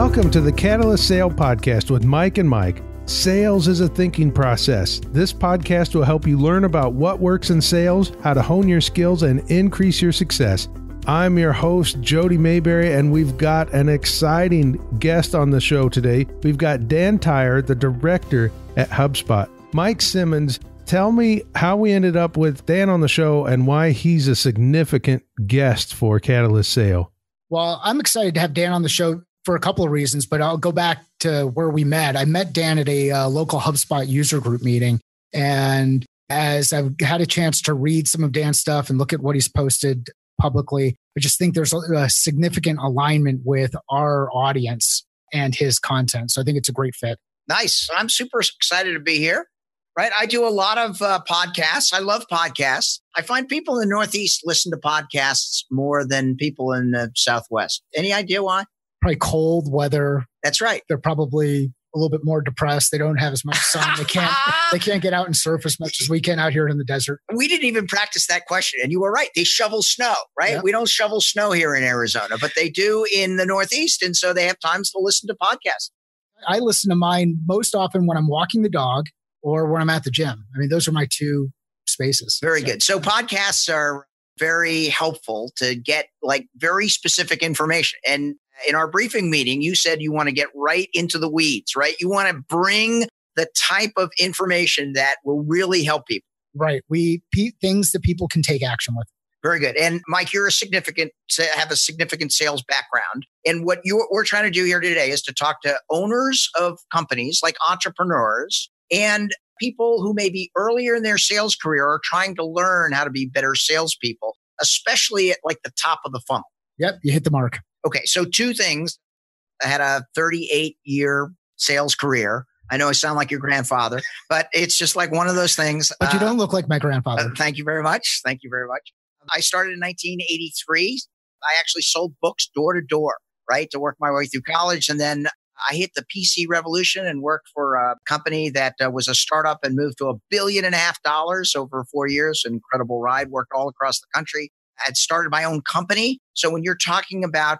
Welcome to the Catalyst Sale Podcast with Mike and Mike. Sales is a thinking process. This podcast will help you learn about what works in sales, how to hone your skills, and increase your success. I'm your host, Jody Mayberry, and we've got an exciting guest on the show today. We've got Dan Tyre, the director at HubSpot. Mike Simmons, tell me how we ended up with Dan on the show and why he's a significant guest for Catalyst Sale. Well, I'm excited to have Dan on the show for a couple of reasons, but I'll go back to where we met. I met Dan at a local HubSpot user group meeting. And as I've had a chance to read some of Dan's stuff and look at what he's posted publicly, I just think there's a significant alignment with our audience and his content. So I think it's a great fit. Nice. I'm super excited to be here. Right. I do a lot of podcasts. I love podcasts. I find people in the Northeast listen to podcasts more than people in the Southwest. Any idea why? Probably cold weather. That's right. They're probably a little bit more depressed. They don't have as much sun. They can't get out and surf as much as we can out here in the desert. We didn't even practice that question. And you were right. They shovel snow, right? Yeah. We don't shovel snow here in Arizona, but they do in the Northeast. And so they have times to listen to podcasts. I listen to mine most often when I'm walking the dog or when I'm at the gym. I mean, those are my two spaces. Very good. So podcasts are very helpful to get like very specific information. And in our briefing meeting, you said you want to get right into the weeds, right? You want to bring the type of information that will really help people. Right. Things that people can take action with. Very good. And Mike, have a significant sales background. And what we're trying to do here today is to talk to owners of companies, like entrepreneurs and people who may be earlier in their sales career or trying to learn how to be better salespeople, especially at like the top of the funnel. Yep. You hit the mark. Okay. So two things. I had a 38-year sales career. I know I sound like your grandfather, but it's just like one of those things. But you don't look like my grandfather. Thank you very much. Thank you very much. I started in 1983. I actually sold books door to door, right, to work my way through college. And then I hit the PC revolution and worked for a company that was a startup and moved to $1.5 billion over 4 years. Incredible ride. Worked all across the country. I had started my own company. So when you're talking about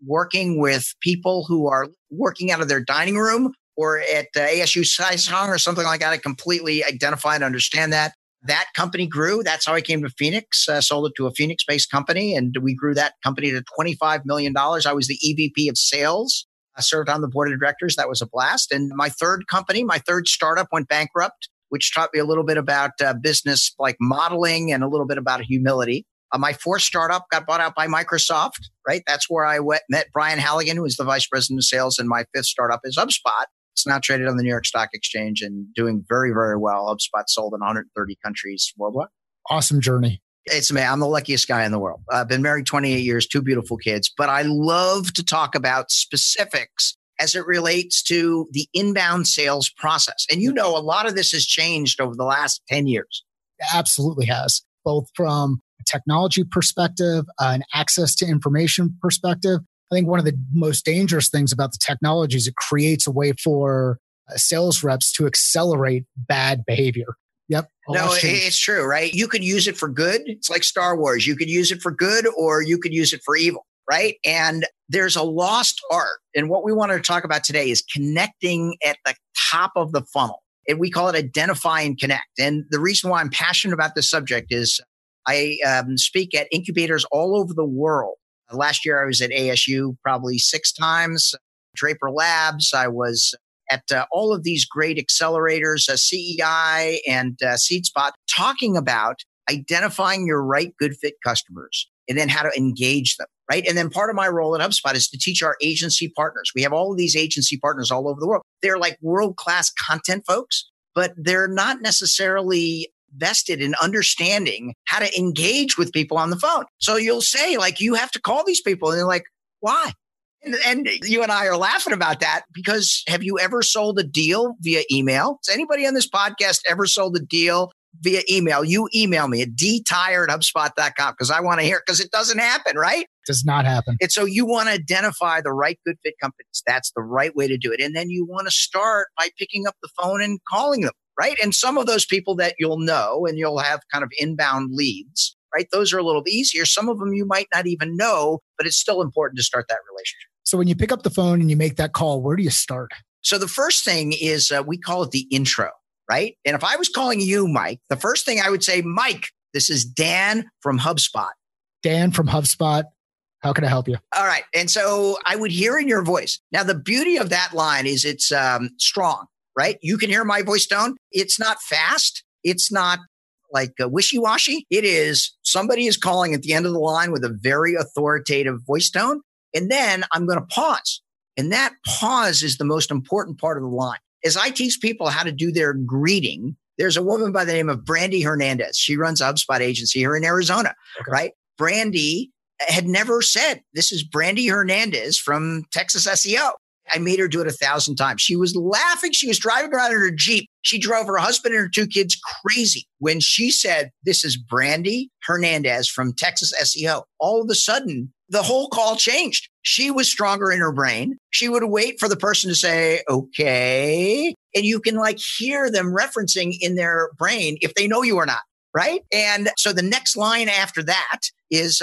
working with people who are working out of their dining room or at ASU Saisong or something like that, I completely identify and understand that. That company grew. That's how I came to Phoenix, sold it to a Phoenix-based company, and we grew that company to $25 million. I was the EVP of sales. I served on the board of directors. That was a blast. And my third company, my third startup went bankrupt, which taught me a little bit about business like modeling and a little bit about humility. My fourth startup got bought out by Microsoft, right? That's where I met Brian Halligan, who was the vice president of sales. And my fifth startup is HubSpot. It's now traded on the New York Stock Exchange and doing very, very well. HubSpot sold in 130 countries worldwide. Awesome journey. It's me. I'm the luckiest guy in the world. I've been married 28 years, 2 beautiful kids, but I love to talk about specifics as it relates to the inbound sales process. And you know, a lot of this has changed over the last 10 years. It absolutely has, both from a technology perspective, an access to information perspective. I think one of the most dangerous things about the technology is it creates a way for sales reps to accelerate bad behavior. Yep. No, it's true, right? You could use it for good. It's like Star Wars. You could use it for good or you could use it for evil, right? And there's a lost art. And what we want to talk about today is connecting at the top of the funnel. And we call it identify and connect. And the reason why I'm passionate about this subject is I speak at incubators all over the world. Last year, I was at ASU probably 6 times, Draper Labs. I was at all of these great accelerators, CEI and Seed Spot, talking about identifying your right good fit customers and then how to engage them, right? And then part of my role at HubSpot is to teach our agency partners. We have all of these agency partners all over the world. They're like world-class content folks, but they're not necessarily vested in understanding how to engage with people on the phone. So you'll say, like, you have to call these people. And they're like, why? And you and I are laughing about that because have you ever sold a deal via email? Has anybody on this podcast ever sold a deal via email? You email me at dtyre@hubspot.com because I want to hear it because it doesn't happen, right? Does not happen. And so you want to identify the right good fit companies. That's the right way to do it. And then you want to start by picking up the phone and calling them, right? And some of those people that you'll know and you'll have kind of inbound leads, right? Those are a little bit easier. Some of them you might not even know, but it's still important to start that relationship. So when you pick up the phone and you make that call, where do you start? So the first thing is we call it the intro, right? And if I was calling you, Mike, the first thing I would say, Mike, this is Dan from HubSpot. Dan from HubSpot. How can I help you? All right. And so I would hear in your voice. Now, the beauty of that line is it's strong, right? You can hear my voice tone. It's not fast. It's not like wishy-washy. It is somebody is calling at the end of the line with a very authoritative voice tone. And then I'm going to pause. And that pause is the most important part of the line. As I teach people how to do their greeting, there's a woman by the name of Brandy Hernandez. She runs a HubSpot agency here in Arizona, right? Brandy had never said, this is Brandy Hernandez from Texas SEO. I made her do it 1,000 times. She was laughing. She was driving around in her Jeep. She drove her husband and her 2 kids crazy when she said, this is Brandy Hernandez from Texas SEO. All of a sudden, the whole call changed. She was stronger in her brain. She would wait for the person to say, okay. And you can like hear them referencing in their brain if they know you or not, right? And so the next line after that is,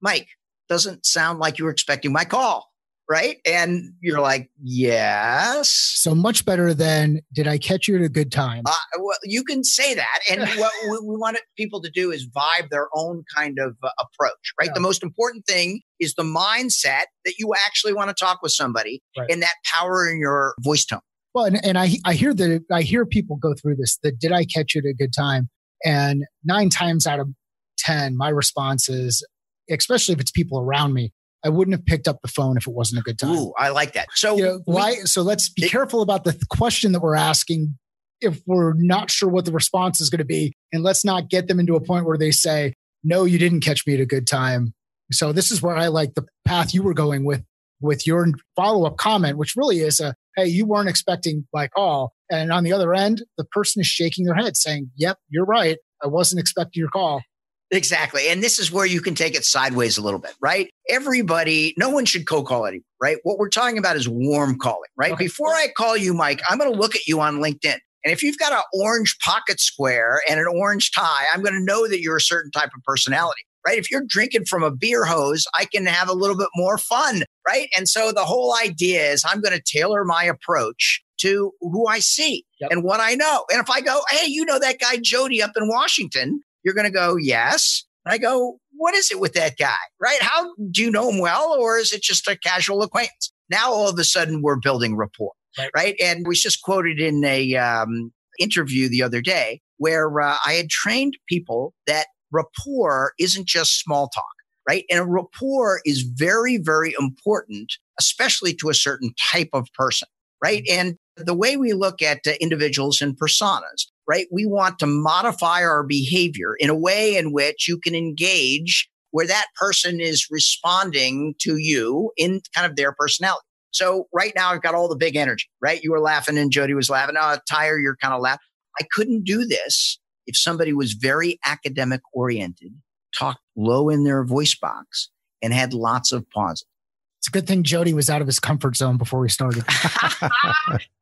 Mike, doesn't sound like you were expecting my call. Right. And you're like, yes. So much better than, did I catch you at a good time? Well, you can say that. And what we want people to do is vibe their own kind of approach, right? Yeah. The most important thing is the mindset that you actually want to talk with somebody, right, and that power in your voice tone. Well, and I hear people go through this, that did I catch you at a good time? And 9 times out of 10, my response is, especially if it's people around me, I wouldn't have picked up the phone if it wasn't a good time. Ooh, I like that. So So let's be careful about the question that we're asking if we're not sure what the response is going to be. And let's not get them into a point where they say, no, you didn't catch me at a good time. So this is where I like the path you were going with your follow-up comment, which really is hey, you weren't expecting my call. And on the other end, the person is shaking their head saying, yep, you're right. I wasn't expecting your call. Exactly. And this is where you can take it sideways a little bit, right? Everybody, no one should cold call anybody, right? What we're talking about is warm calling, right? Okay. Before I call you, Mike, I'm going to look at you on LinkedIn. And if you've got an orange pocket square and an orange tie, I'm going to know that you're a certain type of personality, right? If you're drinking from a beer hose, I can have a little bit more fun, right? And so the whole idea is I'm going to tailor my approach to who I see and what I know. And if I go, hey, you know that guy Jody up in Washington, you're going to go, yes. And I go, what is it with that guy, right? How do you know him well? Or is it just a casual acquaintance? Now, all of a sudden, we're building rapport, right? And we just quoted in a interview the other day where I had trained people that rapport isn't just small talk, right? And a rapport is very, very important, especially to a certain type of person, right? And the way we look at individuals and personas, right? We want to modify our behavior in a way in which you can engage where that person is responding to you in kind of their personality. So right now I've got all the big energy, right? You were laughing and Jody was laughing. Oh, Tyre, you're kind of laughing. I couldn't do this if somebody was very academic oriented, talked low in their voice box, and had lots of pauses. It's a good thing Jody was out of his comfort zone before we started.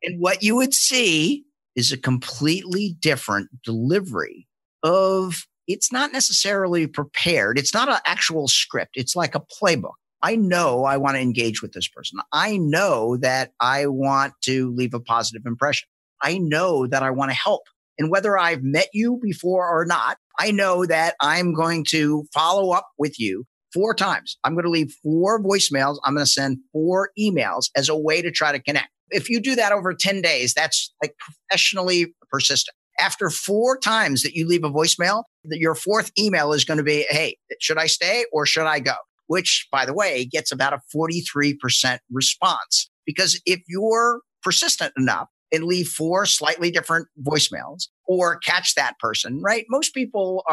And what you would see is a completely different delivery of, it's not necessarily prepared. It's not an actual script. It's like a playbook. I know I want to engage with this person. I know that I want to leave a positive impression. I know that I want to help. And whether I've met you before or not, I know that I'm going to follow up with you 4 times. I'm going to leave 4 voicemails. I'm going to send 4 emails as a way to try to connect. If you do that over 10 days, that's like professionally persistent. After 4 times that you leave a voicemail, your 4th email is going to be, hey, should I stay or should I go? Which, by the way, gets about a 43% response. Because if you're persistent enough and leave 4 slightly different voicemails or catch that person, right? Most people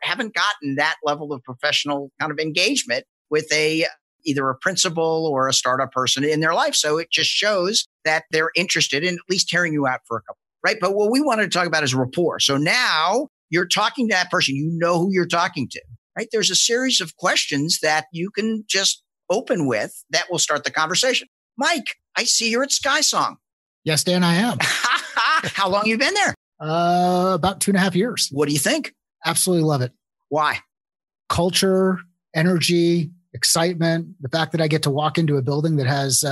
haven't gotten that level of professional kind of engagement with either a principal or a startup person in their life. So it just shows that they're interested in at least hearing you out for a couple, right? But what we wanted to talk about is rapport. So now you're talking to that person, you know who you're talking to, right? There's a series of questions that you can just open with that will start the conversation. Mike, I see you're at SkySong. Yes, Dan, I am. How long have you been there? About 2.5 years. What do you think? Absolutely love it. Why? Culture, energy, excitement, the fact that I get to walk into a building that has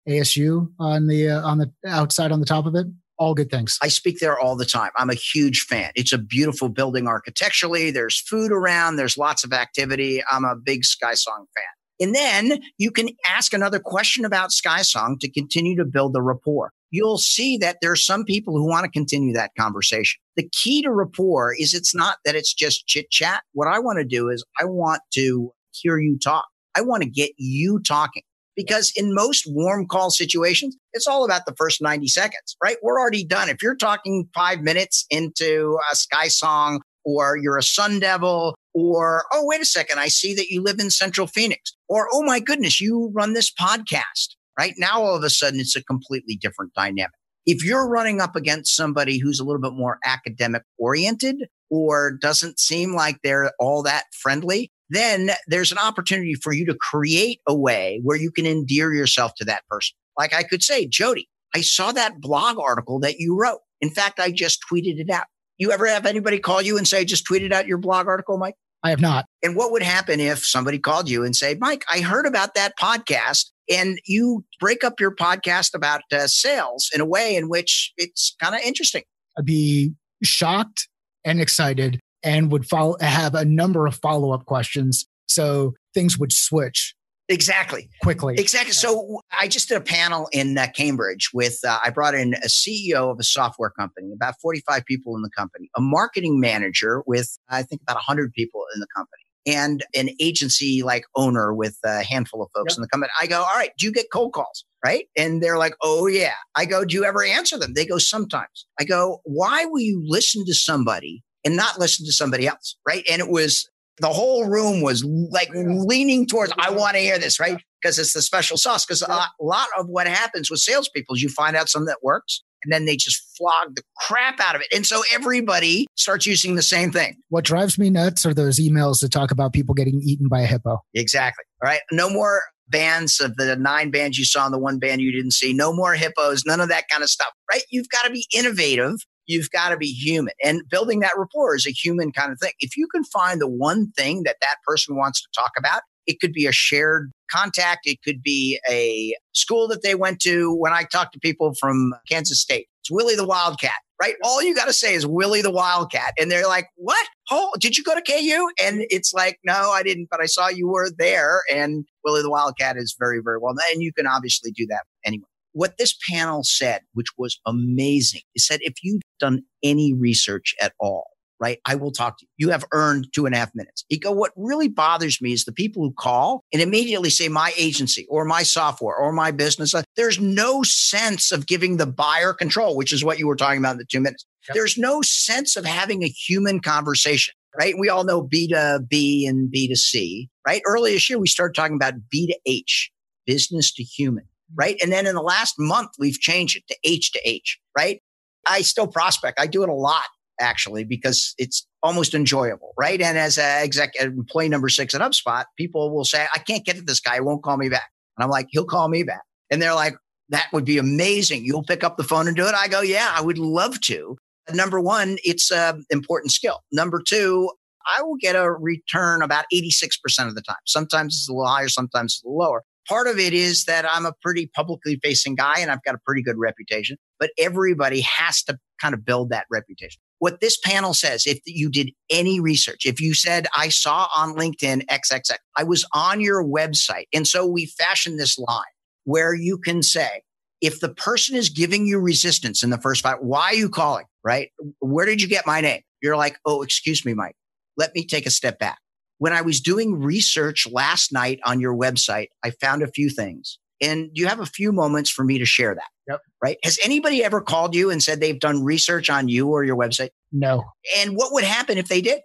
ASU on the outside on the top of it. All good things. I speak there all the time. I'm a huge fan. It's a beautiful building architecturally. There's food around. There's lots of activity. I'm a big SkySong fan. And then you can ask another question about SkySong to continue to build the rapport. You'll see that there are some people who want to continue that conversation. The key to rapport is it's not that it's just chit chat. What I want to do is I want to hear you talk. I want to get you talking. Because in most warm call situations, it's all about the first 90 seconds, right? We're already done. If you're talking 5 minutes into a SkySong, or you're a Sun Devil, or, oh, wait a second, I see that you live in Central Phoenix, or, oh my goodness, you run this podcast, right? Now, all of a sudden, it's a completely different dynamic. If you're running up against somebody who's a little bit more academic oriented or doesn't seem like they're all that friendly, then there's an opportunity for you to create a way where you can endear yourself to that person. Like I could say, Jody, I saw that blog article that you wrote. In fact, I just tweeted it out. You ever have anybody call you and say, just tweeted out your blog article, Mike? I have not. And what would happen if somebody called you and said, Mike, I heard about that podcast, and you break up your podcast about sales in a way in which it's kind of interesting? I'd be shocked and excited, and would have a number of follow-up questions. So things would switch. Exactly. Quickly. Exactly. So I just did a panel in Cambridge with, I brought in a CEO of a software company, about 45 people in the company, a marketing manager with, I think, about 100 people in the company, and an agency like owner with a handful of folks in the company. I go, all right, do you get cold calls? Right. And they're like, oh yeah. I go, do you ever answer them? They go, sometimes. I go, why will you listen to somebody and not listen to somebody else? Right. And it was, the whole room was like leaning towards, I want to hear this, right? Because it's the special sauce. Because a lot of what happens with salespeople is you find out something that works, and then they just flog the crap out of it. And so everybody starts using the same thing. What drives me nuts are those emails that talk about people getting eaten by a hippo. Exactly. All right. No more bands of the 9 bands you saw and the 1 band you didn't see. No more hippos, none of that kind of stuff, right? You've got to be innovative. You've got to be human. And building that rapport is a human kind of thing. If you can find the one thing that that person wants to talk about, it could be a shared contact. It could be a school that they went to. When I talk to people from Kansas State, it's Willie the Wildcat, right? All you got to say is Willie the Wildcat. And they're like, what? Oh, did you go to KU? And it's like, no, I didn't, but I saw you were there. And Willie the Wildcat is very, very well known. And you can obviously do that anyway. What this panel said, which was amazing, is that if you've done any research at all, right, I will talk to you. You have earned 2.5 minutes. You go, what really bothers me is the people who call and immediately say my agency or my software or my business. There's no sense of giving the buyer control, which is what you were talking about in the 2 minutes. Yep. There's no sense of having a human conversation, right? We all know B to B and B to C, right? Earlier this year, we started talking about B to H, business to human. Right. And then in the last month, we've changed it to H, right? I still prospect. I do it a lot, actually, because it's almost enjoyable. Right. And as an employee number 6 at HubSpot, people will say, I can't get to this guy. He won't call me back. And I'm like, he'll call me back. And they're like, that would be amazing. You'll pick up the phone and do it. I go, yeah, I would love to. Number one, it's an important skill. Number two, I will get a return about 86% of the time. Sometimes it's a little higher, sometimes it's a little lower. Part of it is that I'm a pretty publicly facing guy and I've got a pretty good reputation, but everybody has to kind of build that reputation. What this panel says, if you did any research, if you said, I saw on LinkedIn XXX, I was on your website. And so we fashioned this line where you can say, if the person is giving you resistance in the first 5, why are you calling, right? Where did you get my name? You're like, oh, excuse me, Mike. Let me take a step back. When I was doing research last night on your website, I found a few things. And do you have a few moments for me to share that? Yep. Right? Has anybody ever called you and said they've done research on you or your website? No. And what would happen if they did?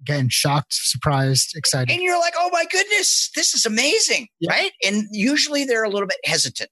Again, shocked, surprised, excited. And you're like, oh my goodness, this is amazing, right? And usually they're a little bit hesitant.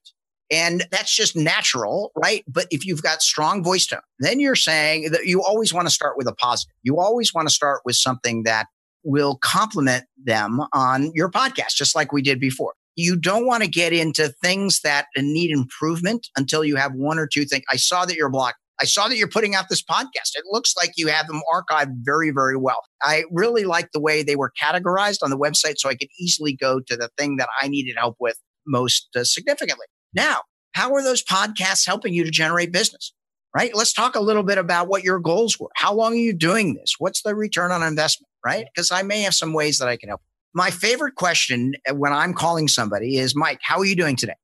And that's just natural, right? But if you've got strong voice tone, then you're saying that you always want to start with a positive. You always want to start with something that will compliment them on your podcast, just like we did before. You don't want to get into things that need improvement until you have 1 or 2 things. I saw that your blog, I saw that you're putting out this podcast. It looks like you have them archived very, very well. I really like the way they were categorized on the website so I could easily go to the thing that I needed help with most significantly. Now, how are those podcasts helping you to generate business? Right? Let's talk a little bit about what your goals were. How long are you doing this? What's the return on investment? Right? Because I may have some ways that I can help. My favorite question when I'm calling somebody is, Mike, how are you doing today?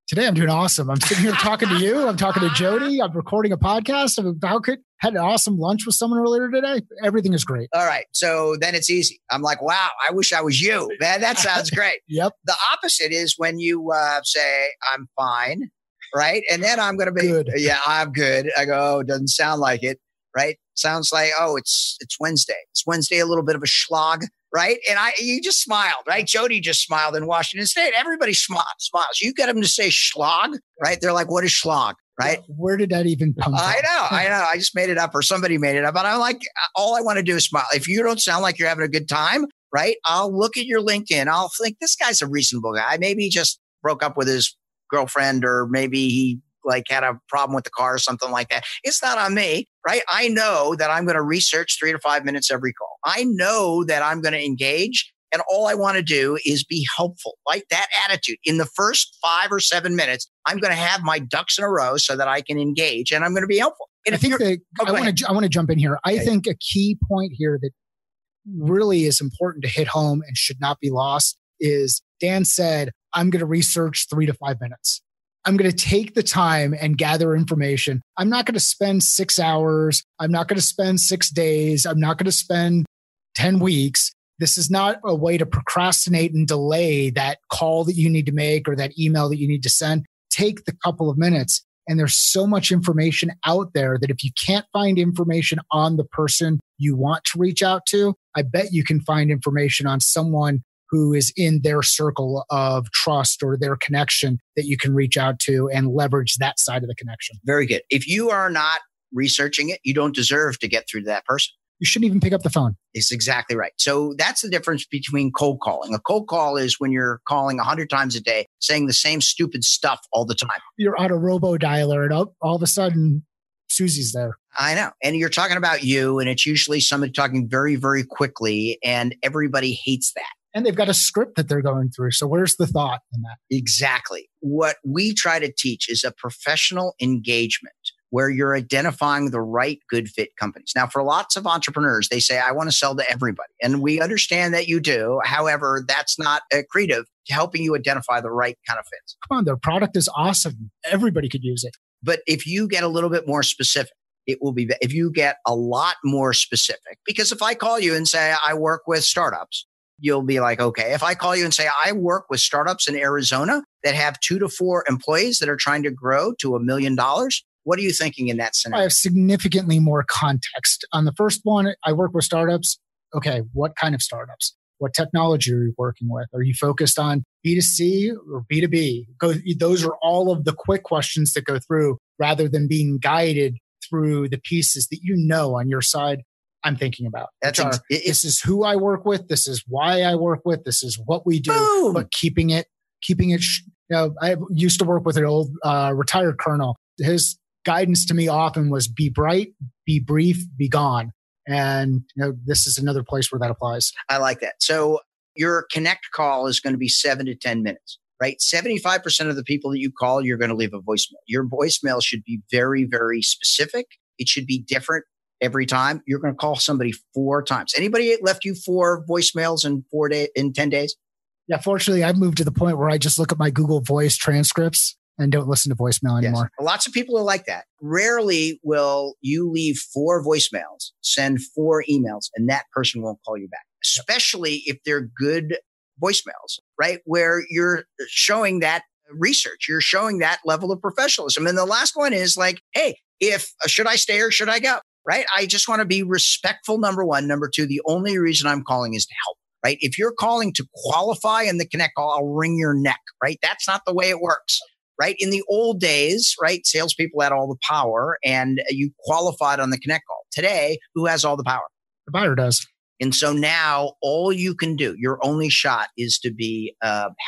Today, I'm doing awesome. I'm sitting here talking to you. I'm talking to Jody. I'm recording a podcast. Had an awesome lunch with someone earlier today. Everything is great. All right. So then it's easy. I'm like, wow, I wish I was you. Man, that sounds great. Yep. The opposite is when you say, I'm fine. Right. And then I'm going to be good. Yeah, I'm good. I go, oh, doesn't sound like it. Right. Sounds like, oh, it's Wednesday. It's Wednesday, a little bit of a schlag. Right. And you just smiled. Right. Jody just smiled in Washington State. Everybody smiles. You get them to say schlag. Right. They're like, what is schlag? Right. Where did that even come from? I know. I just made it up or somebody made it up. But I'm like, all I want to do is smile. If you don't sound like you're having a good time, right, I'll look at your LinkedIn. I'll think this guy's a reasonable guy. Maybe he just broke up with his girlfriend, or maybe he had a problem with the car or something like that. It's not on me, right? I know that I'm going to research 3 to 5 minutes every call. I know that I'm going to engage, and all I want to do is be helpful. Like that attitude. In the first 5 or 7 minutes, I'm going to have my ducks in a row so that I can engage, and I'm going to be helpful. And I want to jump in here. I think a key point here that really is important to hit home and should not be lost is Dan said, I'm going to research 3 to 5 minutes. I'm going to take the time and gather information. I'm not going to spend 6 hours. I'm not going to spend 6 days. I'm not going to spend 10 weeks. This is not a way to procrastinate and delay that call that you need to make or that email that you need to send. Take the couple of minutes. And there's so much information out there that if you can't find information on the person you want to reach out to, I bet you can find information on someone who is in their circle of trust or their connection that you can reach out to and leverage that side of the connection. Very good. If you are not researching it, you don't deserve to get through to that person. You shouldn't even pick up the phone. It's exactly right. So that's the difference between cold calling. A cold call is when you're calling 100 times a day, saying the same stupid stuff all the time. You're on a robo dialer and all of a sudden Susie's there. I know. And you're talking about you, and it's usually somebody talking very, very quickly, and everybody hates that. And they've got a script that they're going through. So where's the thought in that? Exactly. What we try to teach is a professional engagement where you're identifying the right good fit companies. Now, for lots of entrepreneurs, they say, I want to sell to everybody. And we understand that you do. However, that's not accretive to helping you identify the right kind of fits. Come on, their product is awesome. Everybody could use it. But if you get a little bit more specific, it will be, if you get a lot more specific, because if I call you and say, I work with startups, you'll be like, okay. If I call you and say, I work with startups in Arizona that have 2 to 4 employees that are trying to grow to $1 million, what are you thinking in that scenario? I have significantly more context. On the first one, I work with startups. Okay, what kind of startups? What technology are you working with? Are you focused on B2C or B2B? Those are all of the quick questions that go through rather than being guided through the pieces that you know on your side I'm thinking about. This is who I work with. This is why I work with. This is what we do. Boom. But keeping it. I used to work with an old retired colonel. His guidance to me often was be bright, be brief, be gone. And this is another place where that applies. I like that. So your connect call is going to be 7 to 10 minutes, right? 75% of the people that you call, you're going to leave a voicemail. Your voicemail should be very, very specific. It should be different every time. You're going to call somebody 4 times. Anybody left you 4 voicemails in 10 days? Yeah, fortunately, I've moved to the point where I just look at my Google Voice transcripts and don't listen to voicemail anymore. Yes. Lots of people are like that. Rarely will you leave 4 voicemails, send 4 emails, and that person won't call you back, especially if they're good voicemails, right? Where you're showing that research, you're showing that level of professionalism. And the last one is like, hey, should I stay or should I go? Right? I just want to be respectful, number one. Number two, the only reason I'm calling is to help, right? If you're calling to qualify in the connect call, I'll wring your neck, right? That's not the way it works, right? In the old days, right? Salespeople had all the power and you qualified on the connect call. Today, who has all the power? The buyer does. And so now all you can do, your only shot is to be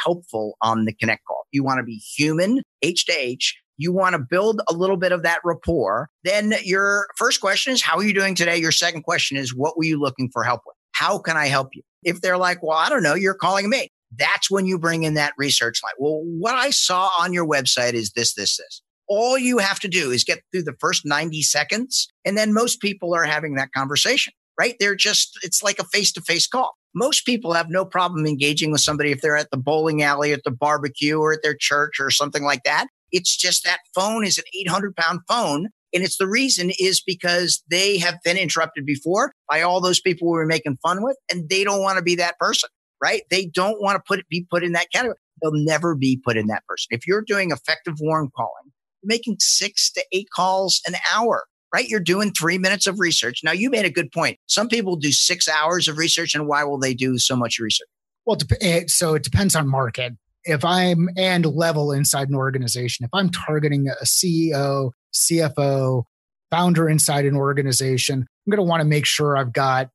helpful on the connect call. You want to be human, H to H, You want to build a little bit of that rapport. Then your first question is, how are you doing today? Your second question is, what were you looking for help with? How can I help you? If they're like, well, I don't know, you're calling me. That's when you bring in that research line. Well, what I saw on your website is this, this, this. All you have to do is get through the first 90 seconds. And then most people are having that conversation, right? It's like a face-to-face call. Most people have no problem engaging with somebody if they're at the bowling alley, at the barbecue, or at their church or something like that. It's just that phone is an 800-pound phone. And it's the reason is because they have been interrupted before by all those people we were making fun with, and they don't want to be that person, right? They don't want to be put in that category. They'll never be put in that person. If you're doing effective warm calling, you're making 6 to 8 calls an hour, right? You're doing 3 minutes of research. Now, you made a good point. Some people do 6 hours of research, and why will they do so much research? Well, so it depends on market. And level inside an organization. If I'm targeting a CEO, CFO, founder inside an organization, I'm going to want to make sure I've got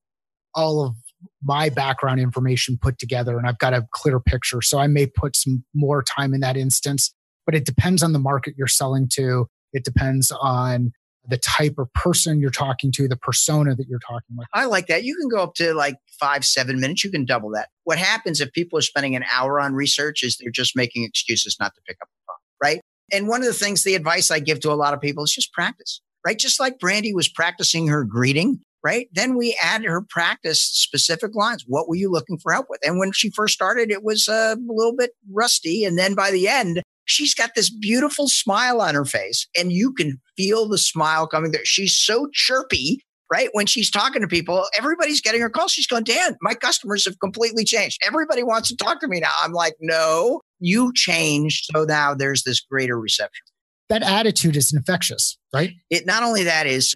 all of my background information put together and I've got a clear picture. So I may put some more time in that instance, but it depends on the market you're selling to. It depends on the type of person you're talking to, the persona that you're talking with. I like that. You can go up to like 5-7 minutes. You can double that. What happens if people are spending an hour on research is they're just making excuses not to pick up the phone, right? And one of the things, the advice I give to a lot of people is just practice, right? Just like Brandy was practicing her greeting, right? Then we added her practice specific lines. What were you looking for help with? And when she first started, it was a little bit rusty. And then by the end, she's got this beautiful smile on her face and you can feel the smile coming there. She's so chirpy, right? When she's talking to people, everybody's getting her call. She's going, Dan, my customers have completely changed. Everybody wants to talk to me now. I'm like, no, you changed. So now there's this greater reception. That attitude is infectious, right? It not only that is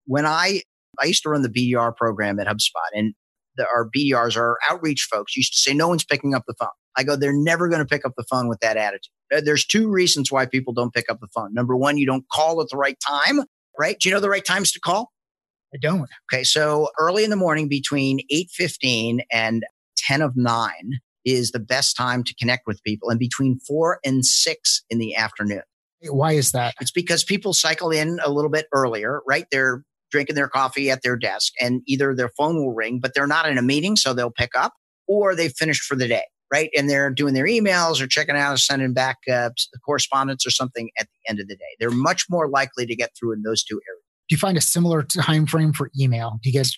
when I used to run the BDR program at HubSpot, and our BDRs, our outreach folks, used to say, no one's picking up the phone. I go, they're never going to pick up the phone with that attitude. There's 2 reasons why people don't pick up the phone. Number 1, you don't call at the right time, right? Do you know the right times to call? I don't. Okay. So early in the morning between 8:15 and 10 of 9 is the best time to connect with people, and between 4 and 6 in the afternoon. Why is that? It's because people cycle in a little bit earlier, right? They're drinking their coffee at their desk and either their phone will ring, but they're not in a meeting, so they'll pick up, or they've finished for the day, right? And they're doing their emails or checking out or sending back correspondence or something at the end of the day. They're much more likely to get through in those 2 areas. Do you find a similar time frame for email? Do you guys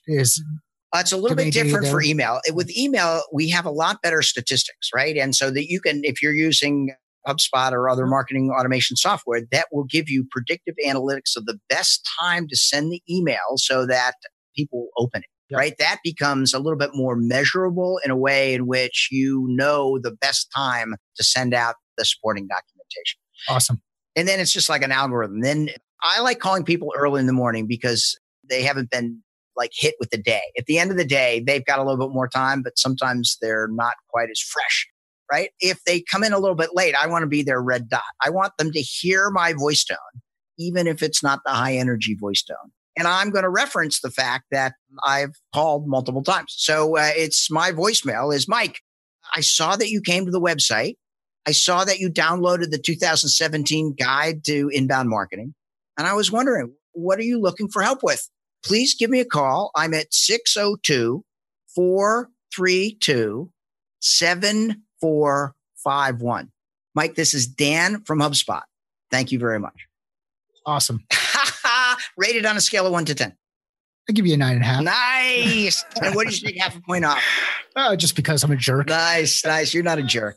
it's a little bit different for email. With email, we have a lot better statistics, right? And so that you can, if you're using HubSpot or other marketing automation software, that will give you predictive analytics of the best time to send the email so that people open it, right? That becomes a little bit more measurable in a way in which you know the best time to send out the supporting documentation. Awesome. And then it's just like an algorithm. Then I like calling people early in the morning because they haven't been like hit with the day. At the end of the day, they've got a little bit more time, but sometimes they're not quite as fresh, right? If they come in a little bit late, I want to be their red dot. I want them to hear my voice tone, even if it's not the high energy voice tone. And I'm going to reference the fact that I've called multiple times. So it's my voicemail is, Mike, I saw that you came to the website. I saw that you downloaded the 2017 guide to inbound marketing. And I was wondering, what are you looking for help with? Please give me a call. I'm at 602-432-7451. Mike, this is Dan from HubSpot. Thank you very much. Awesome. Rated on a scale of 1 to 10. I give you a 9.5. Nice. And what did you take half a point off? Just because I'm a jerk. Nice. You're not a jerk.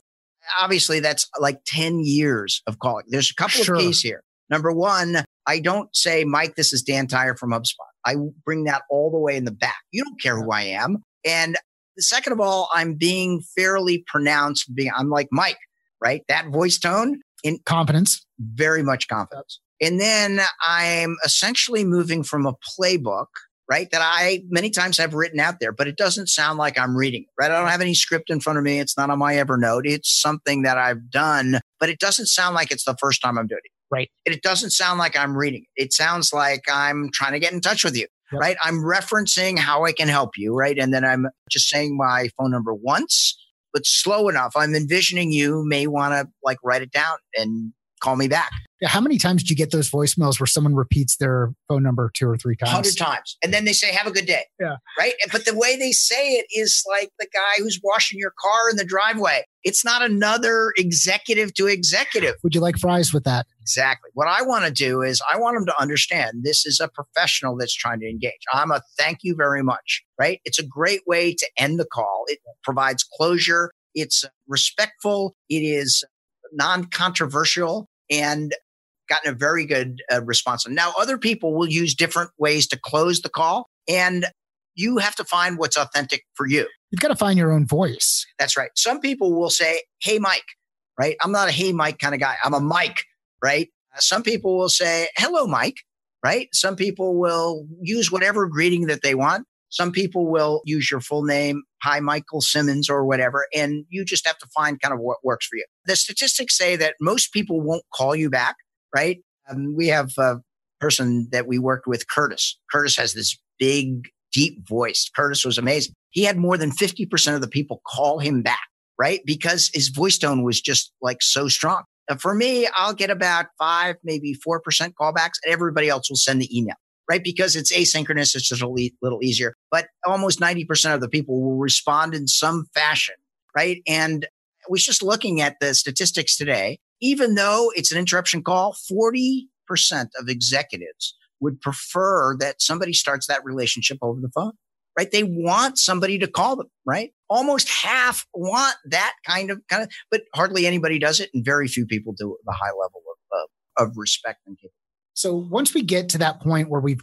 Obviously, that's like 10 years of calling. There's a couple of keys here. Number 1, I don't say, Mike, this is Dan Tyre from HubSpot. I bring that all the way in the back. You don't care who I am. And second of all, I'm being fairly pronounced. I'm like Mike, right? That voice tone. In confidence. Very much confidence. And then I'm essentially moving from a playbook, right? That I many times have written out there, but it doesn't sound like I'm reading it, right? I don't have any script in front of me. It's not on my Evernote. It's something that I've done, but it doesn't sound like it's the first time I'm doing it. Right. It doesn't sound like I'm reading it. It sounds like I'm trying to get in touch with you, right? I'm referencing how I can help you, right? And then I'm just saying my phone number once, but slow enough. I'm envisioning you may want to like write it down and call me back. Yeah, how many times do you get those voicemails where someone repeats their phone number 2 or 3 times? 100 times. And then they say, have a good day. Yeah. Right. But the way they say it is like the guy who's washing your car in the driveway. It's not another executive to executive. Would you like fries with that? Exactly. What I want to do is I want them to understand this is a professional that's trying to engage. I'm a thank you very much. Right. It's a great way to end the call. It provides closure. It's respectful. It is non-controversial and gotten a very good response. Now, other people will use different ways to close the call, and you have to find what's authentic for you. You've got to find your own voice. That's right. Some people will say, hey, Mike, right? I'm not a hey, Mike kind of guy. I'm a Mike, right? Some people will say, hello, Mike, right? Some people will use whatever greeting that they want. Some people will use your full name, hi, Michael Simmons or whatever, and you just have to find kind of what works for you. The statistics say that most people won't call you back, right? We have a person that we worked with, Curtis. Curtis has this big, deep voice. Curtis was amazing. He had more than 50% of the people call him back, right? Because his voice tone was just like so strong. For me, I'll get about 5, maybe 4% callbacks, and everybody else will send the email. Right? Because it's asynchronous, it's just a little easier. But almost 90% of the people will respond in some fashion, right? And I was just looking at the statistics today. Even though it's an interruption call, 40% of executives would prefer that somebody starts that relationship over the phone, right? They want somebody to call them, right? Almost half want that kind of, but hardly anybody does it. And very few people do it with a high level of respect and capability. So once we get to that point where we've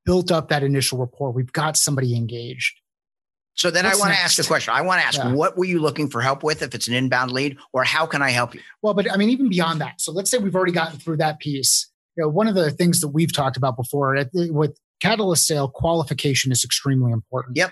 built up that initial rapport, we've got somebody engaged. So then I want to ask the question. I want to ask, what were you looking for help with if it's an inbound lead, or how can I help you? Well, but I mean, even beyond that. So let's say we've already gotten through that piece. One of the things that we've talked about before with Catalyst sale, qualification is extremely important. Yep.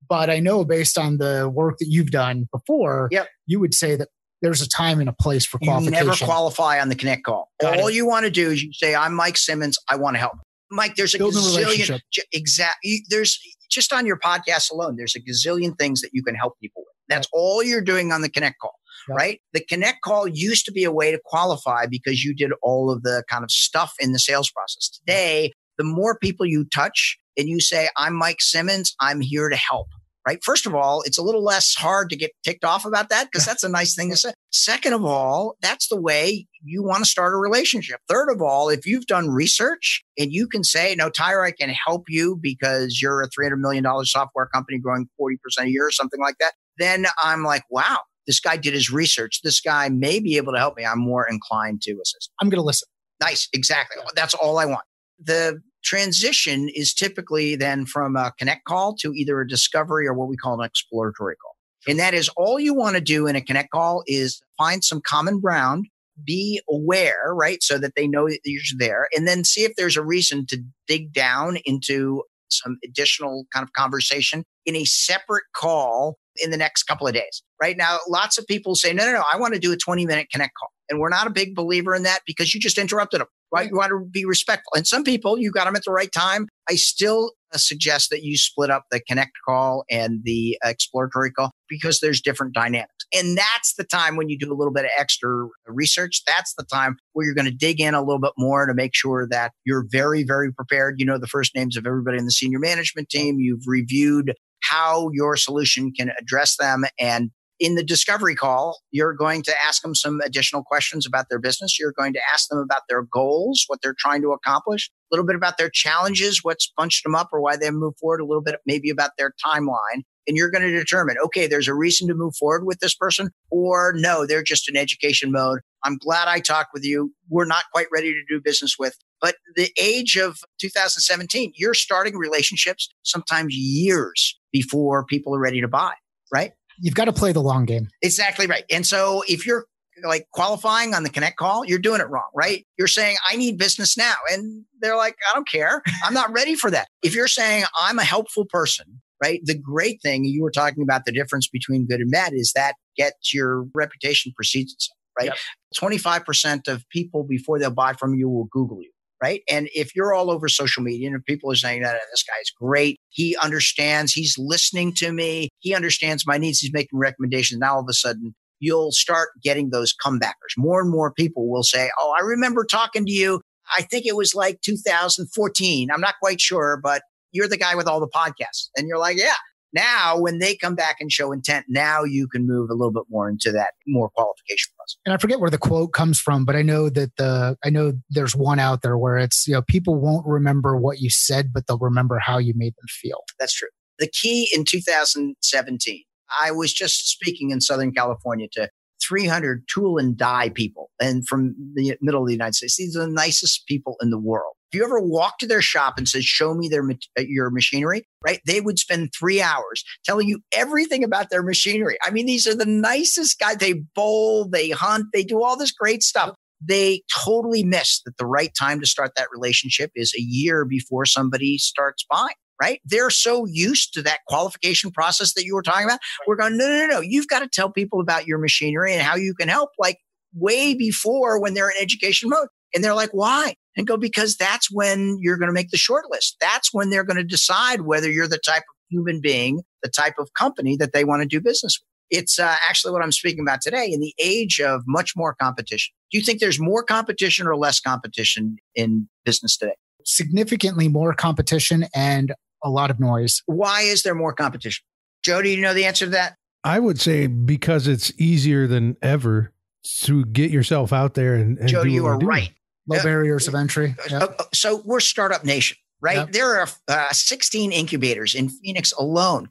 But I know based on the work that you've done before, you would say that there's a time and a place for qualification. You never qualify on the Connect call. All you want to do is you say, I'm Mike Simmons. I want to help. Mike, there's a gazillion. Exactly. There's just on your podcast alone, there's a gazillion things that you can help people with. That's all you're doing on the Connect call, right? The Connect call used to be a way to qualify because you did all of the kind of stuff in the sales process. Today, the more people you touch and you say, I'm Mike Simmons, I'm here to help. Right. First of all, it's a little less hard to get ticked off about that because that's a nice thing to say. Second of all, that's the way you want to start a relationship. Third of all, if you've done research and you can say, no, Tyre, I can help you because you're a $300 million software company growing 40% a year or something like that, then I'm like, wow, this guy did his research. This guy may be able to help me. I'm more inclined to assist. I'm going to listen. Nice. Exactly. That's all I want. The transition is typically then from a Connect call to either a discovery or what we call an exploratory call. And that is all you want to do in a Connect call is find some common ground, be aware, right? So that they know that you're there, and then see if there's a reason to dig down into some additional kind of conversation in a separate call in the next couple of days. Right now, lots of people say, no, I want to do a 20-minute Connect call. And we're not a big believer in that because you just interrupted them, right? You want to be respectful. And some people, you got them at the right time. I still suggest that you split up the Connect call and the exploratory call because there's different dynamics. And that's the time when you do a little bit of extra research. That's the time where you're going to dig in a little bit more to make sure that you're very, very prepared. You know the first names of everybody in the senior management team. You've reviewed how your solution can address them. And in the discovery call, you're going to ask them some additional questions about their business. You're going to ask them about their goals, what they're trying to accomplish, a little bit about their challenges, what's bunched them up or why they moved forward, a little bit maybe about their timeline. And you're going to determine, okay, there's a reason to move forward with this person, or no, they're just in education mode. I'm glad I talked with you. We're not quite ready to do business with. But the age of 2017, you're starting relationships sometimes years before people are ready to buy, right? You've got to play the long game. Exactly right. And so if you're like qualifying on the Connect call, you're doing it wrong, right? You're saying, I need business now. And they're like, I don't care. I'm not ready for that. If you're saying I'm a helpful person, right? The great thing you were talking about, the difference between good and bad is that gets your reputation precedes itself, right? Yep. 25% of people before they'll buy from you will Google you. Right. And if you're all over social media and people are saying that this guy's great, he understands, he's listening to me, he understands my needs, he's making recommendations. Now all of a sudden you'll start getting those comebackers. More and more people will say, oh, I remember talking to you. I think it was like 2014. I'm not quite sure, but you're the guy with all the podcasts. And you're like, yeah. Now, when they come back and show intent, now you can move a little bit more into that more qualification process. And I forget where the quote comes from, but I know that I know there's one out there where it's, people won't remember what you said, but they'll remember how you made them feel. That's true. The key in 2017, I was just speaking in Southern California to 300 tool and die people and from the middle of the United States. These are the nicest people in the world. If you ever walk to their shop and says, show me your machinery, right? They would spend 3 hours telling you everything about their machinery. I mean, these are the nicest guys. They bowl, they hunt, they do all this great stuff. They totally miss that the right time to start that relationship is a year before somebody starts buying. Right? They're so used to that qualification process that you were talking about. We're going, no. You've got to tell people about your machinery and how you can help, like way before when they're in education mode. And they're like, why? And go, because that's when you're going to make the short list. That's when they're going to decide whether you're the type of human being, the type of company that they want to do business with. It's actually what I'm speaking about today in the age of much more competition. Do you think there's more competition or less competition in business today? Significantly more competition and a lot of noise. Why is there more competition? Joe, do you know the answer to that? I would say because it's easier than ever to get yourself out there and Joe, you are right. Low barriers of entry. Yep. So we're Startup Nation, right? Yep. There are 16 incubators in Phoenix alone.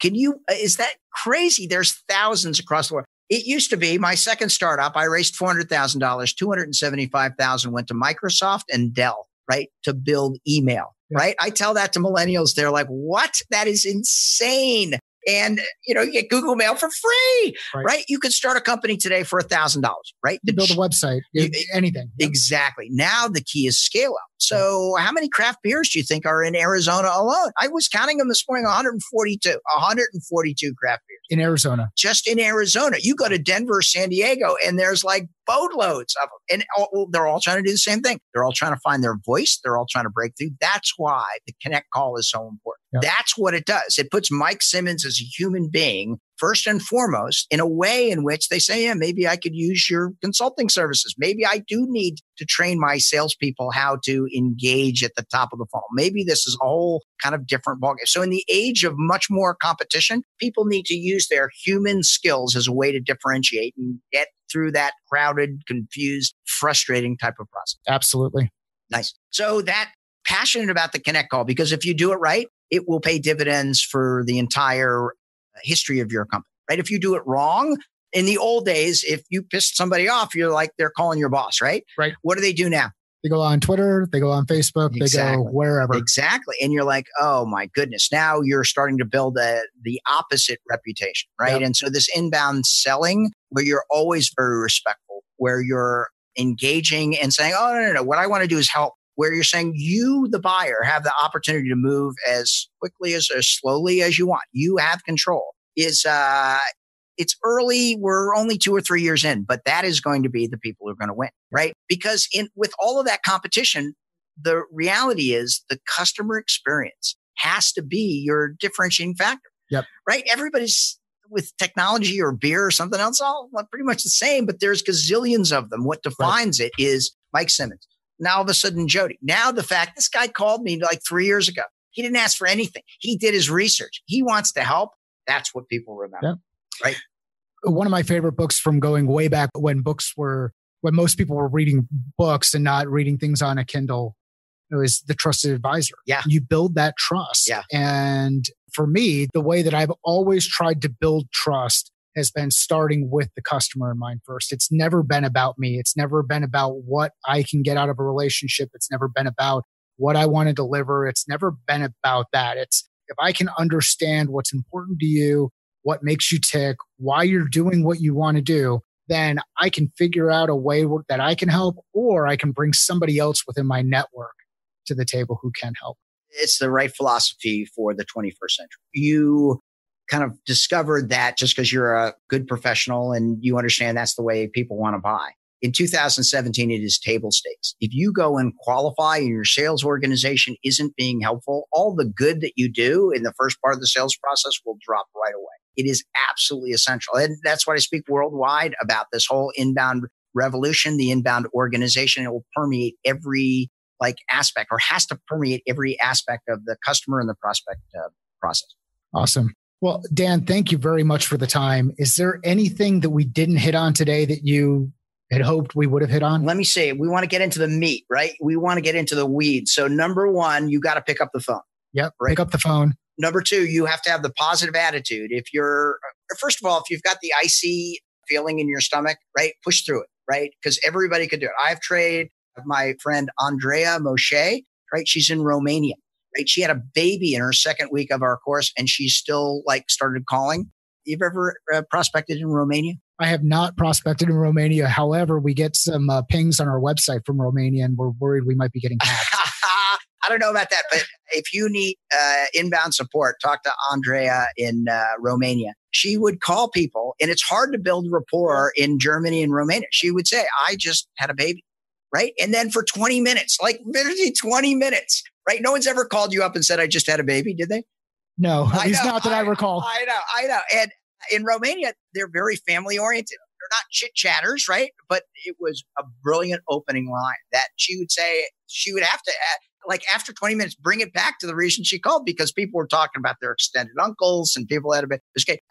Is that crazy? There's thousands across the world. It used to be my second startup. I raised $400,000, $275,000 went to Microsoft and Dell, right? To build email. Right? I tell that to millennials. They're like, what? That is insane. And, you get Google Mail for free, right? You could start a company today for $1,000, right? You build a website, anything. Exactly. Now the key is scale up. So how many craft beers do you think are in Arizona alone? I was counting them this morning, 142 craft beers. In Arizona. Just in Arizona. You go to Denver, San Diego, and there's like boatloads of them. And they're all trying to do the same thing. They're all trying to find their voice. They're all trying to break through. That's why the Connect call is so important. Yep. That's what it does. It puts Mike Simmons as a human being first and foremost in a way in which they say, yeah, maybe I could use your consulting services. Maybe I do need to train my salespeople how to engage at the top of the funnel. Maybe this is a whole kind of different ballgame. So in the age of much more competition, people need to use their human skills as a way to differentiate and get through that crowded, confused, frustrating type of process. Absolutely. Nice. So that passionate about the Connect call, because if you do it right, it will pay dividends for the entire history of your company, right? If you do it wrong, in the old days, if you pissed somebody off, you're like, they're calling your boss, right? Right. What do they do now? They go on Twitter, they go on Facebook, They go wherever. Exactly. And you're like, oh my goodness, now you're starting to build the opposite reputation, right? Yep. And so this inbound selling where you're always very respectful, where you're engaging and saying, oh, no, what I want to do is help. Where you're saying you, the buyer, have the opportunity to move as quickly as slowly as you want. You have control. It's early. We're only 2 or 3 years in, but that is going to be the people who are going to win, right? Because with all of that competition, the reality is the customer experience has to be your differentiating factor, right? Everybody's with technology or beer or something else, all pretty much the same, but there's gazillions of them. What defines it is Mike Simmons. Now, all of a sudden, Jody. Now, the fact this guy called me like 3 years ago. He didn't ask for anything. He did his research. He wants to help. That's what people remember, right? One of my favorite books from going way back when most people were reading books and not reading things on a Kindle, it was The Trusted Advisor. Yeah. You build that trust. Yeah. And for me, the way that I've always tried to build trust has been starting with the customer in mind first. It's never been about me. It's never been about what I can get out of a relationship. It's never been about what I want to deliver. It's never been about that. It's if I can understand what's important to you, what makes you tick, why you're doing what you want to do, then I can figure out a way that I can help, or I can bring somebody else within my network to the table who can help. It's the right philosophy for the 21st century. You kind of discovered that just because you're a good professional and you understand that's the way people want to buy. In 2017, it is table stakes. If you go and qualify and your sales organization isn't being helpful, all the good that you do in the first part of the sales process will drop right away. It is absolutely essential. And that's what I speak worldwide about, this whole inbound revolution, the inbound organization. It will permeate every aspect, or has to permeate every aspect of the customer and the prospect process. Awesome. Well, Dan, thank you very much for the time. Is there anything that we didn't hit on today that you had hoped we would have hit on? Let me say, we want to get into the meat, right? We want to get into the weeds. So number one, you got to pick up the phone. Yep. Right? Pick up the phone. Number two, you have to have the positive attitude. First of all, if you've got the icy feeling in your stomach, right? Push through it, right? Because everybody could do it. I've trained my friend Andrea Moshe, right? She's in Romania, right? She had a baby in her second week of our course, and she's still started calling. You've ever prospected in Romania? I have not prospected in Romania. However, we get some pings on our website from Romania, and we're worried we might be getting hacked. I don't know about that, but if you need inbound support, talk to Andrea in Romania. She would call people, and it's hard to build rapport in Germany and Romania. She would say, I just had a baby, right? And then for 20 minutes, literally 20 minutes, right? No one's ever called you up and said, I just had a baby, did they? No, at least not that I recall. I know. And in Romania, they're very family oriented. They're not chit chatters, right? But it was a brilliant opening line that she would say, she would have to after 20 minutes, bring it back to the reason she called, because people were talking about their extended uncles and people had a bit.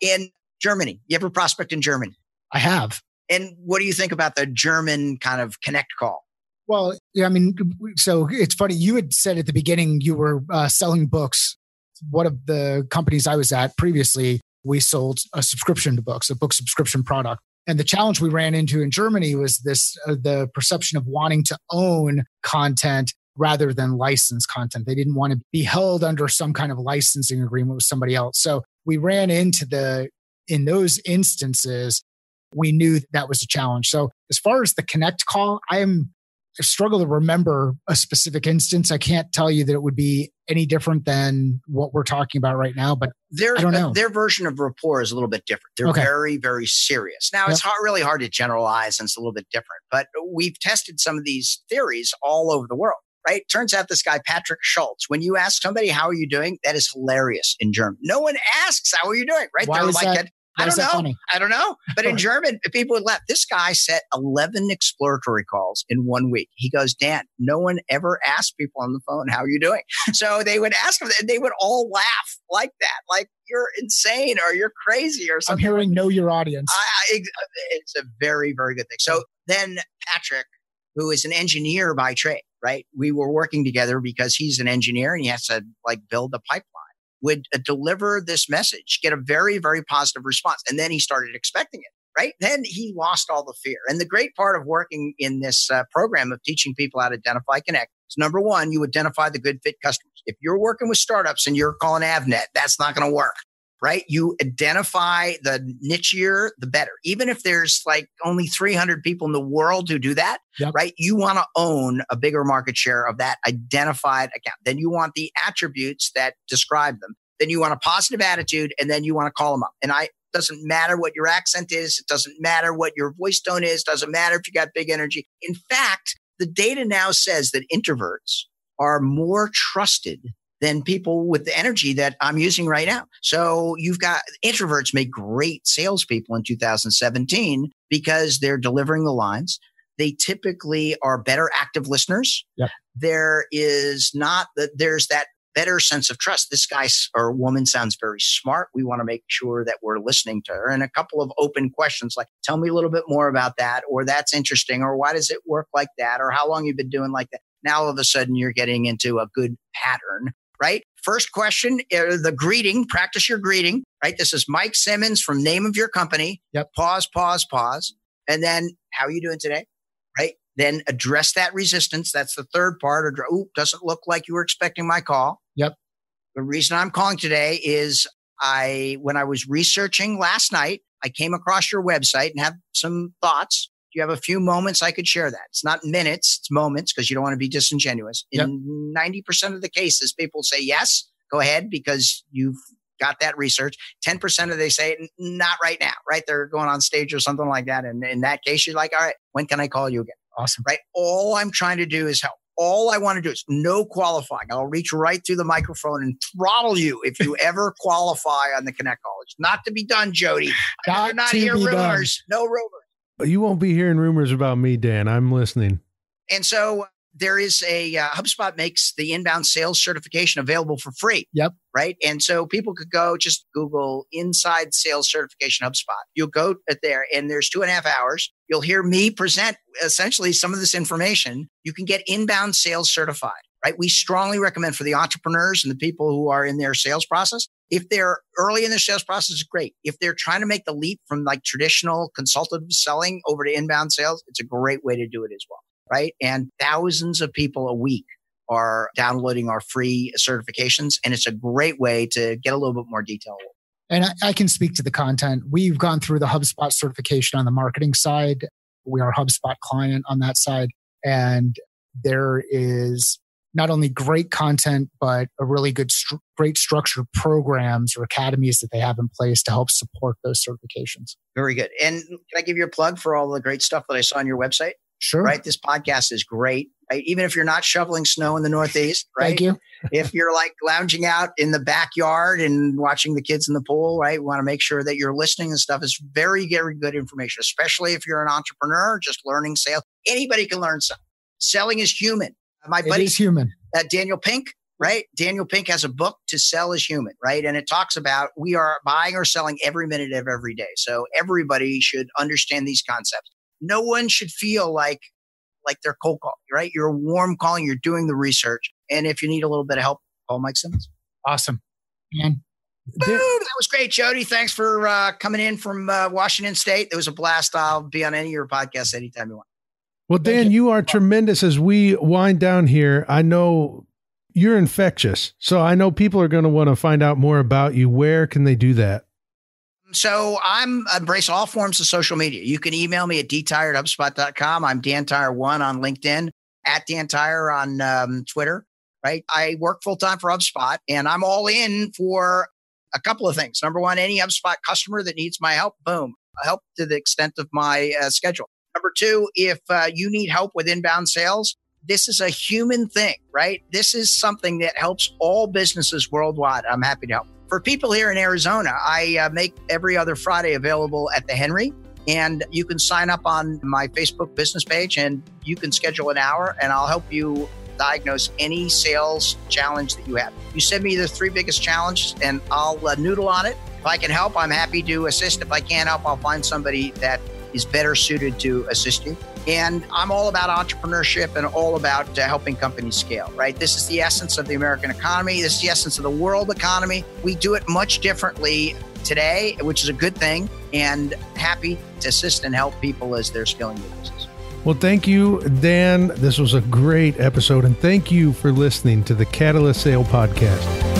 In Germany, you ever prospect in Germany? I have. And what do you think about the German kind of connect call? Well, yeah, I mean, so it's funny. You had said at the beginning you were selling books. One of the companies I was at previously, we sold a subscription to books, a book subscription product. And the challenge we ran into in Germany was the perception of wanting to own content rather than licensed content. They didn't want to be held under some kind of licensing agreement with somebody else. So we ran into in those instances, we knew that was a challenge. So as far as the connect call, I struggle to remember a specific instance. I can't tell you that it would be any different than what we're talking about right now, but I don't know. Their version of Rapport is a little bit different. They're very, very serious. Now, it's really hard to generalize, and it's a little bit different, but we've tested some of these theories all over the world. Right? Turns out this guy, Patrick Schultz, when you ask somebody, how are you doing? That is hilarious in German. No one asks, how are you doing? Right? Why is that? I don't know. Funny? I don't know. But in German, people would laugh. This guy set 11 exploratory calls in 1 week. He goes, Dan, no one ever asked people on the phone, how are you doing? So they would ask him, and they would all laugh like that. Like, you're insane or you're crazy or something. I'm hearing know your audience. It's a very, very good thing. So then Patrick, who is an engineer by trade, right? We were working together because he's an engineer and he has to build a pipeline, would deliver this message, get a very, very positive response. And then he started expecting it, right? Then he lost all the fear. And the great part of working in this program of teaching people how to identify connect is, number one, you identify the good fit customers. If you're working with startups and you're calling Avnet, that's not going to work. Right? You identify the nichier, the better. Even if there's only 300 people in the world who do that, right? You want to own a bigger market share of that identified account. Then you want the attributes that describe them. Then you want a positive attitude, and then you want to call them up. And doesn't matter what your accent is. It doesn't matter what your voice tone is. Doesn't matter if you got big energy. In fact, the data now says that introverts are more trusted than people with the energy that I'm using right now. So you've got introverts make great salespeople in 2017 because they're delivering the lines. They typically are better active listeners. Yep. There's that better sense of trust. This guy or woman sounds very smart. We want to make sure that we're listening to her. And a couple of open questions like, tell me a little bit more about that, or that's interesting, or why does it work like that, or how long you've been doing like that. Now all of a sudden you're getting into a good pattern. Right? First question, the greeting, practice your greeting, right? This is Mike Simmons from name of your company. Yep. Pause. And then, how are you doing today? Right? Then address that resistance. That's the third part. Doesn't look like you were expecting my call. Yep. The reason I'm calling today is when I was researching last night, I came across your website and have some thoughts. You have a few moments I could share that. It's not minutes, it's moments, because you don't want to be disingenuous. In 90% of the cases, people say, yes, go ahead, because you've got that research. 10% they say, not right now, right? They're going on stage or something like that. And in that case, you're like, all right, when can I call you again? Awesome. Right? All I'm trying to do is help. All I want to do is no qualifying. I'll reach right through the microphone and throttle you if you ever qualify on the Connect Call. It's not to be done, Jody. Not hear rumors. No rumors. You won't be hearing rumors about me, Dan. I'm listening. And so there is a HubSpot makes the inbound sales certification available for free. Yep. Right. And so people could go just Google inside sales certification HubSpot. You'll go there and there's 2.5 hours. You'll hear me present essentially some of this information. You can get inbound sales certified, right? We strongly recommend for the entrepreneurs and the people who are in their sales process. If they're early in their sales process, it's great. If they're trying to make the leap from like traditional consultative selling over to inbound sales, it's a great way to do it as well. Right. And thousands of people a week are downloading our free certifications. And it's a great way to get a little bit more detail. And I can speak to the content. We've gone through the HubSpot certification on the marketing side. We are a HubSpot client on that side. And there is not only great content, but a really good, great structured programs or academies that they have in place to help support those certifications. Very good. And can I give you a plug for all the great stuff that I saw on your website? Sure. Right. This podcast is great. Right? Even if you're not shoveling snow in the Northeast, right? Thank you. If you're like lounging out in the backyard and watching the kids in the pool, right? We want to make sure that you're listening and stuff. Is very, very good information, especially if you're an entrepreneur, just learning sales. Anybody can learn something. Selling is human. My buddy is human. Daniel Pink, right? Daniel Pink has a book, To Sell is Human, right? And it talks about we are buying or selling every minute of every day. So everybody should understand these concepts. No one should feel like they're cold calling, right? You're warm calling, you're doing the research. And if you need a little bit of help, call Mike Simmons. Awesome. Man. That was great, Jody. Thanks for coming in from Washington State. It was a blast. I'll be on any of your podcasts anytime you want. Well, Dan, you are tremendous. As we wind down here, I know you're infectious. So I know people are going to want to find out more about you. Where can they do that? So embrace all forms of social media. You can email me at dtyre@hubspot.com. I'm Dan Tyre 1 on LinkedIn, at Dan Tyre on Twitter, right? I work full-time for HubSpot and I'm all in for a couple of things. Number one, any HubSpot customer that needs my help, boom, help to the extent of my schedule. Number two, if you need help with inbound sales, this is a human thing, right? This is something that helps all businesses worldwide. I'm happy to help. For people here in Arizona, I make every other Friday available at the Henry, and you can sign up on my Facebook business page and you can schedule an hour and I'll help you diagnose any sales challenge that you have. You send me the 3 biggest challenges and I'll noodle on it. If I can help, I'm happy to assist. If I can't help, I'll find somebody that is better suited to assist you. And I'm all about entrepreneurship and all about helping companies scale, right? This is the essence of the American economy. This is the essence of the world economy. We do it much differently today, which is a good thing, and happy to assist and help people as they're scaling their business. Well, thank you, Dan. This was a great episode, and thank you for listening to the Catalyst Sale Podcast.